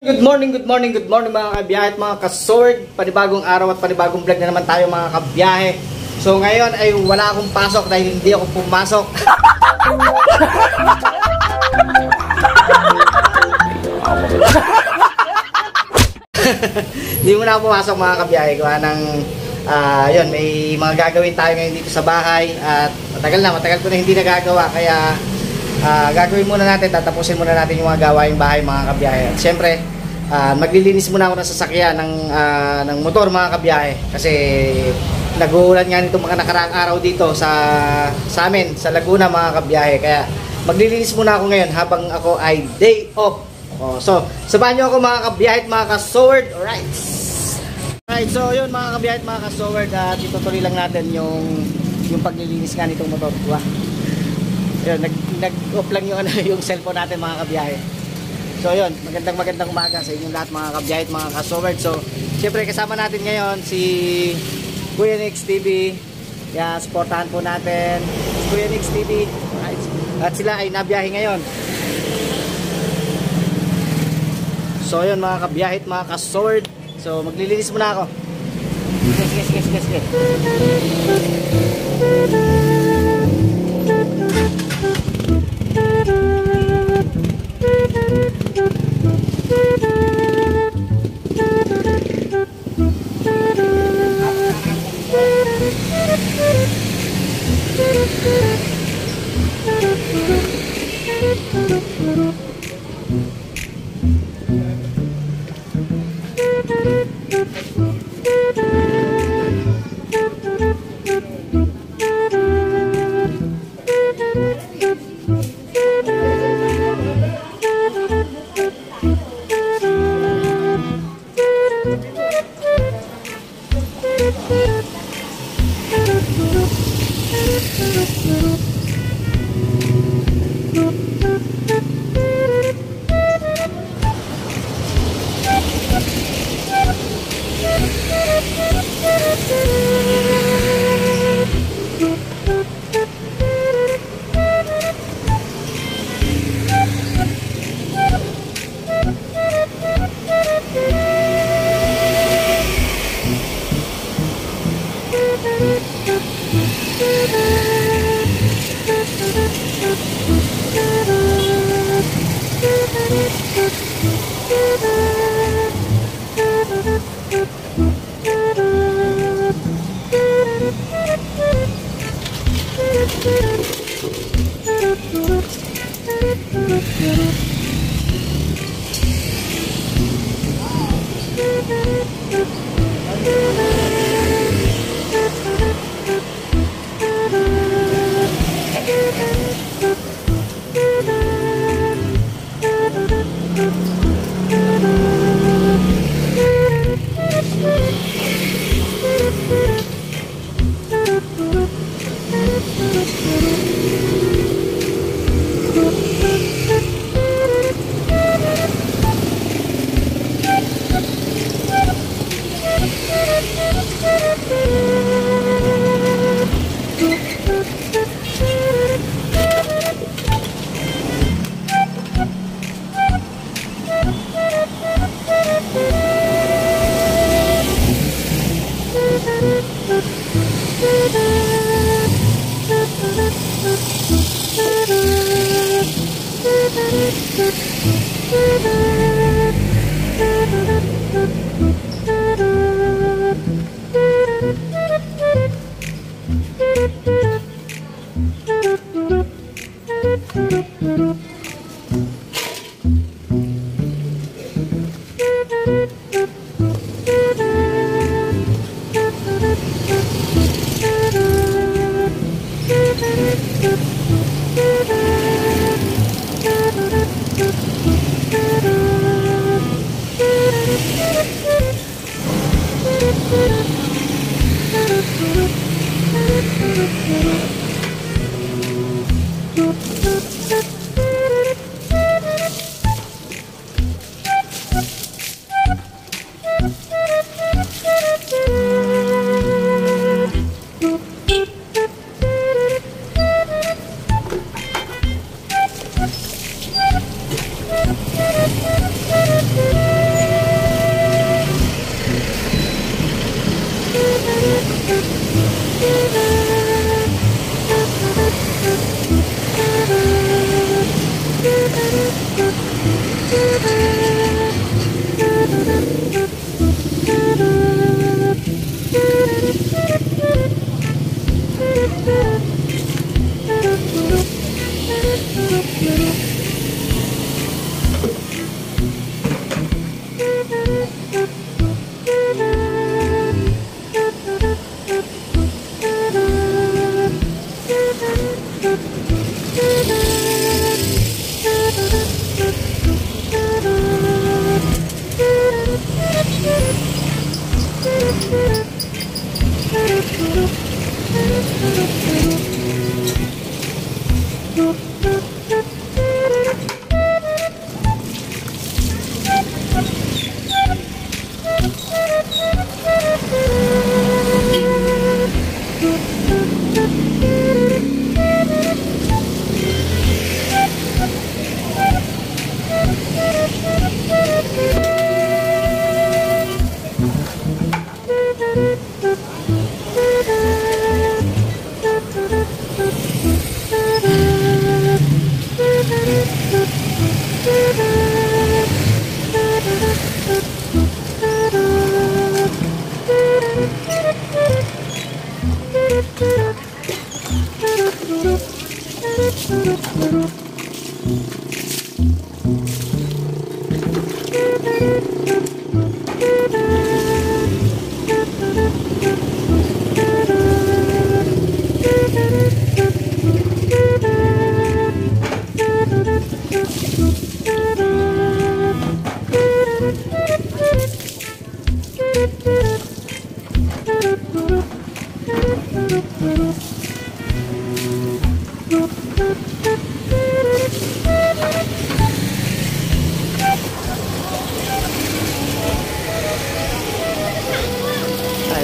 Good morning mga kabiyahe at mga ka-sword. Panibagong araw at panibagong vlog na naman tayo mga kabiyahe. So ngayon ay wala akong pasok dahil hindi ako pumasok. Hindi mo na ako pumasok mga kabiyahe. Gawa ng yun, may mga gagawin tayo ngayon dito sa bahay. At matagal ko na hindi nagagawa. Kaya gagawin muna natin, tatapusin muna natin yung mga gawaing bahay mga kabiyahe. At syempre, maglilinis muna ako ng sasakyan ng motor mga kabiyahe. Kasi nag-uulan nga nitong mga nakaraang araw dito sa amin, sa Laguna mga kabiyahe. Kaya maglilinis muna ako ngayon habang ako ay day off. So, sabahan nyo ako mga kabiyahe at mga ka-sword. Alright, so yun mga kabiyahe at mga ka-sword, itutuloy lang natin yung paglilinis nga nitong motor. Yun, nag-off lang yung cellphone natin mga kabiyahe. So yun, magandang umaga sa inyong lahat mga kabiyahe at mga ka-sword. So, syempre kasama natin ngayon si Kuya Nix TV. Yan, supportahan po natin si Kuya Nix TV. At sila ay nabiyahe ngayon. So yun mga kabiyahe at mga ka-sword. So maglilinis muna ako. Sige.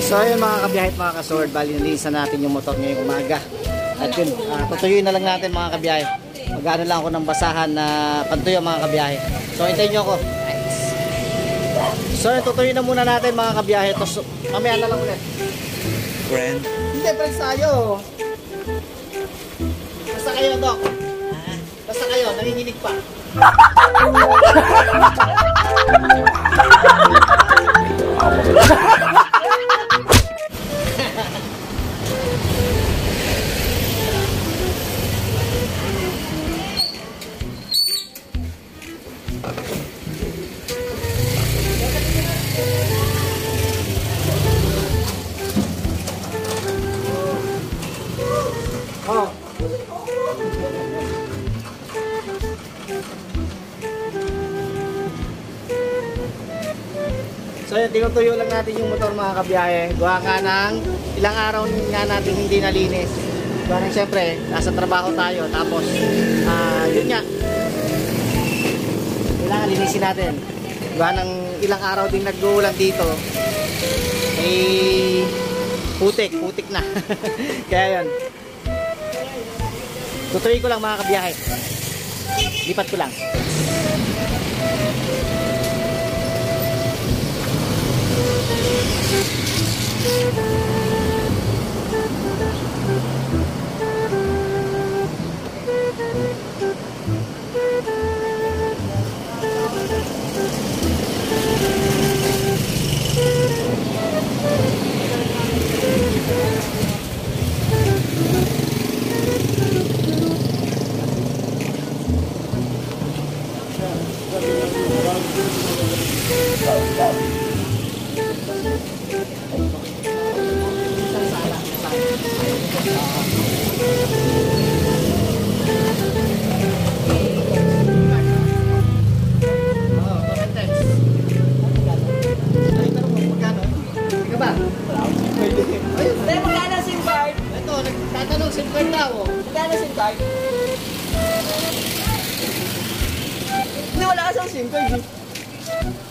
So ayun mga kabiyahe at mga ka-sword, bali nalinisan natin yung motor ngayong umaga. At yun, tutuyuin na lang natin mga kabiyahe. Mag-ano lang ako ng basahan na pantuyo mga kabiyahe. So hintayin nyo ako. So yun, tutuyuin na muna natin mga kabiyahe. Tapos mamaya na lang ulit. Friend? Hindi, friends tayo. Basta kayo, Doc. Basta kayo, nanginginig pa. Oh. So yun, tinutuyo lang natin yung motor mga kabiyahe. Gawa nga ng ilang araw nga natin hindi nalinis. Gawa ng siyempre, nasa trabaho tayo. Tapos, yun nga. Kailangan linisin natin. Gawa ng ilang araw din nag-uulan dito. Eh, putik na. Kaya yun. Tutuloy ko lang mga kabiyahe. Lipat ko lang.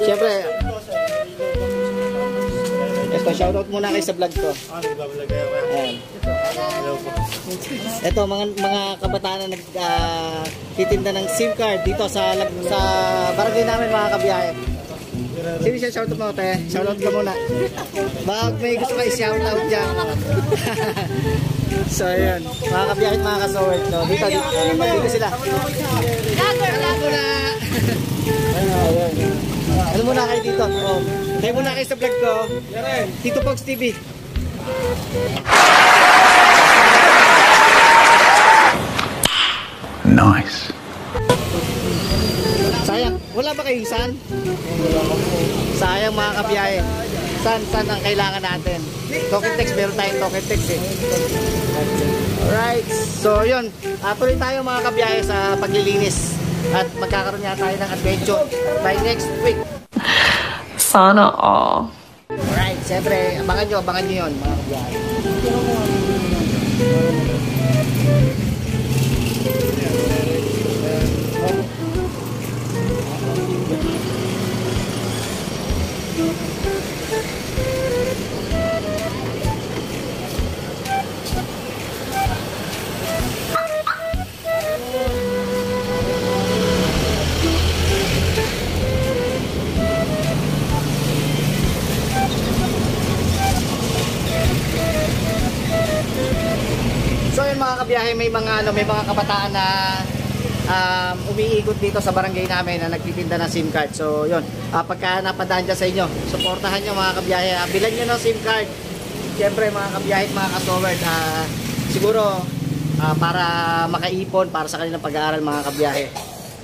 Siyempre, ito, shoutout muna kayo sa vlog ko. Ayan. Ito, mga kabataan na nagtitinda ng SIM card dito sa barangay namin mga kabiyahe. Sino siya shoutout mo, te? Shoutout ka muna. Baka may gusto kayo shoutout dyan. So, ayan. Mga kabiyahe at mga kasowert. So, dito sila. Lago na! Ayan. Ano muna kayo dito? Tayo muna kayo sa vlog ko. Tito Pogs TV. Nice. Sayang, wala ba kayong san? Sayang mga kabiyahe. San ang kailangan natin? Token text, meron tayong token text eh. Alright, so yun. Tuloy tayo mga kabiyahe sa paglilinis. At magkakaroon nga tayo ng adventure by next week. Sana all. Alright, siyempre, abangan nyo yun mga kabiyahe. So yun mga kabiyahe, may mga kabataan na umiikot dito sa barangay namin na nagtitinda ng SIM card. So yun, pagka napadaan dyan sa inyo, suportahan nyo mga kabiyahe, bilan nyo ng SIM card. Siyempre mga kabiyahe at mga kasowerd, siguro para makaipon para sa kanilang pag-aaral mga kabiyahe.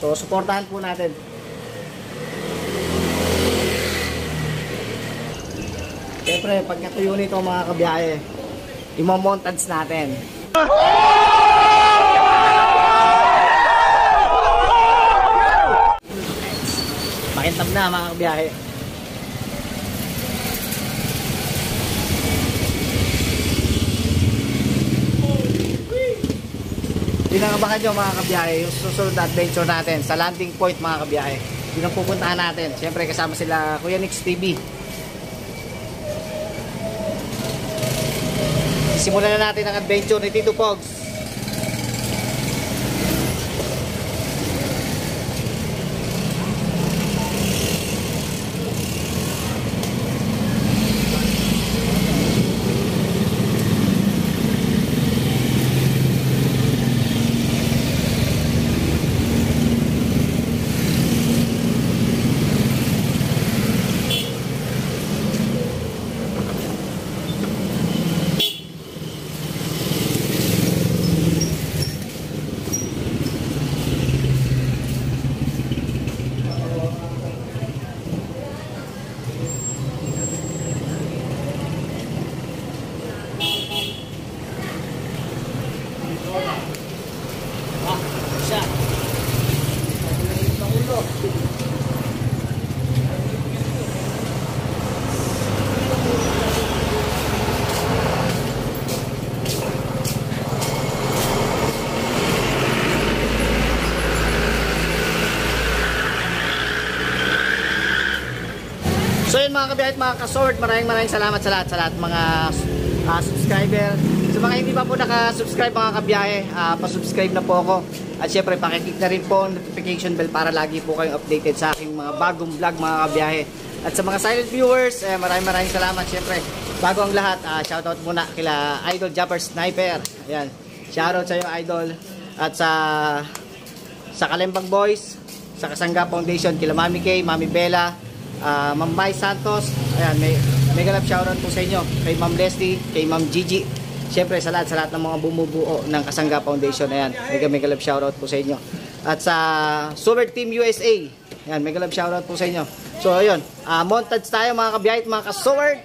So suportahan po natin. syempre, pagkatuyo nito mga kabiyahe, imo-montage natin. Makintab na mga kabiyahe. Pinangabakan nyo mga kabiyahe yung susunod na adventure natin sa landing point mga kabiyahe. Yun ang pupuntahan natin. Siyempre kasama sila Kuya Nix TV. Simulan na natin ang adventure ni Tito Pogs. So yun mga kabiyahe at mga ka-sword, maraming salamat sa lahat mga subscriber. Sa mga hindi pa po naka-subscribe mga kabiyahe, pa-subscribe na po ako. At syempre pakiclick na rin po notification bell para lagi po kayong updated sa aking mga bagong vlog mga kabiyahe. At sa mga silent viewers, maraming salamat. Syempre, bago ang lahat, shoutout muna kila Idol Japper Sniper. Ayan, shoutout sa iyo Idol. At sa Kalembang Boys, sa Kasangga Foundation, kila Mami Kay, Mami Bella, Ma'am Mai Santos. Ayan, mega love shoutout po sa inyo. Kay Ma'am Leslie, kay Ma'am Gigi. Siyempre sa lahat ng mga bumubuo ng Kasangga Foundation. Ayan, mega love shoutout po sa inyo. At sa Super Team USA, ayan, mega love shoutout po sa inyo. So ayun, montage tayo mga kabiyahe at mga ka-sword.